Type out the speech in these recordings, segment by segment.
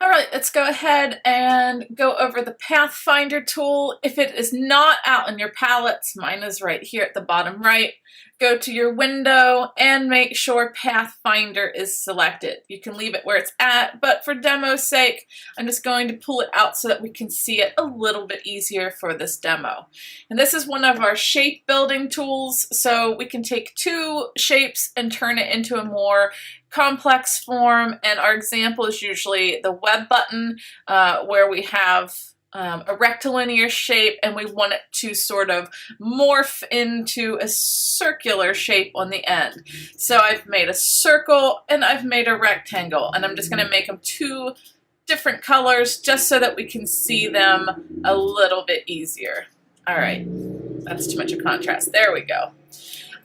All right, let's go ahead and go over the Pathfinder tool. If it is not out in your palettes, mine is right here at the bottom right. Go to your window and make sure Pathfinder is selected. You can leave it where it's at, but for demo's sake, I'm just going to pull it out so that we can see it a little bit easier for this demo. And this is one of our shape building tools, so we can take two shapes and turn it into a more complex form, and our example is usually the web button where we have a rectilinear shape and we want it to sort of morph into a circular shape on the end. So I've made a circle and I've made a rectangle, and I'm just going to make them two different colors just so that we can see them a little bit easier. All right, that's too much of contrast. There we go.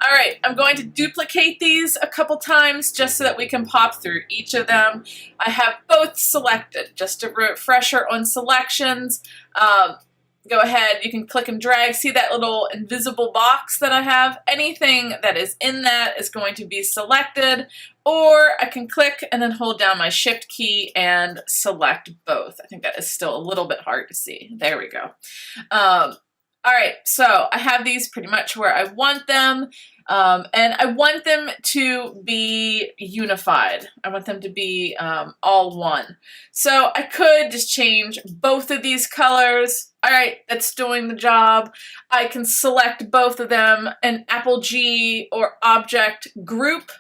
All right, I'm going to duplicate these a couple times just so that we can pop through each of them. I have both selected. Just a refresher on selections. Go ahead, you can click and drag. See that little invisible box that I have? Anything that is in that is going to be selected, or I can click and then hold down my Shift key and select both. I think that is still a little bit hard to see. There we go. All right, so I have these pretty much where I want them, and I want them to be unified. I want them to be all one. So I could just change both of these colors. All right, that's doing the job. I can select both of them, an Apple G or object group,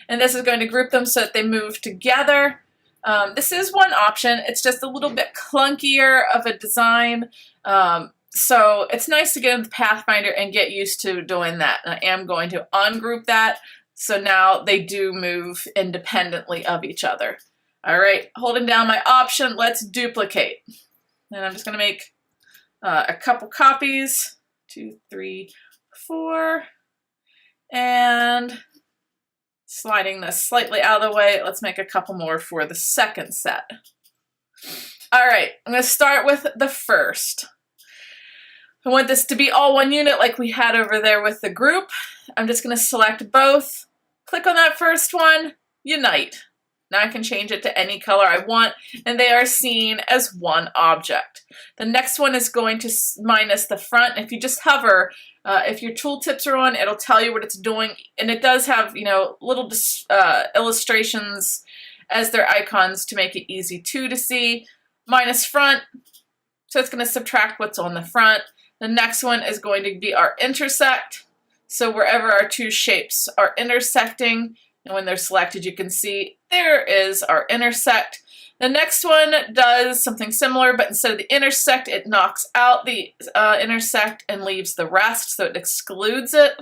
and this is going to group them so that they move together. This is one option. It's just a little bit clunkier of a design. So it's nice to get into Pathfinder and get used to doing that. And I am going to ungroup that, so now they do move independently of each other. All right, holding down my option, let's duplicate. And I'm just going to make a couple copies, 2, 3, 4, and sliding this slightly out of the way, let's make a couple more for the second set. All right, I'm going to start with the first. I want this to be all one unit like we had over there with the group. I'm just going to select both, click on that first one, unite. Now I can change it to any color I want, and they are seen as one object. The next one is going to minus the front. If you just hover, if your tooltips are on, it'll tell you what it's doing, and it does have, little illustrations as their icons to make it easy to see. Minus front, so it's going to subtract what's on the front. The next one is going to be our intersect. So wherever our two shapes are intersecting, and when they're selected, you can see there is our intersect. The next one does something similar, but instead of the intersect, it knocks out the intersect and leaves the rest, so it excludes it.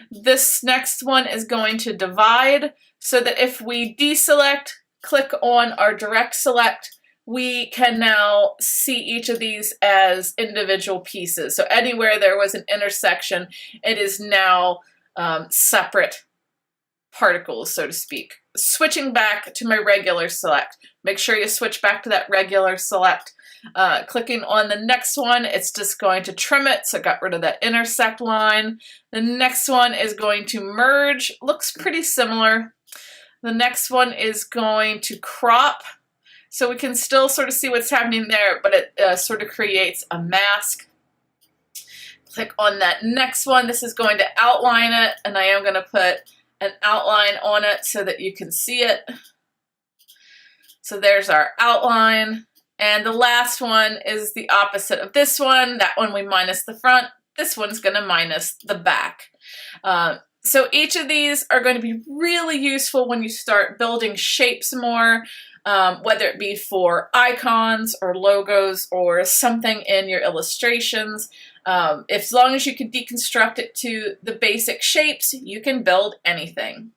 This next one is going to divide, so that if we deselect, click on our direct select, we can now see each of these as individual pieces. So anywhere there was an intersection, it is now separate particles, so to speak. Switching back to my regular select. Make sure you switch back to that regular select. Clicking on the next one, it's just going to trim it, so it got rid of that intersect line. The next one is going to merge. Looks pretty similar. The next one is going to crop. So we can still sort of see what's happening there, but it sort of creates a mask. Click on that next one. This is going to outline it, and I am going to put an outline on it so that you can see it. So there's our outline. And the last one is the opposite of this one. That one we minus the front. This one's going to minus the back. So each of these are going to be really useful when you start building shapes more. Whether it be for icons or logos or something in your illustrations. As long as you can deconstruct it to the basic shapes, you can build anything.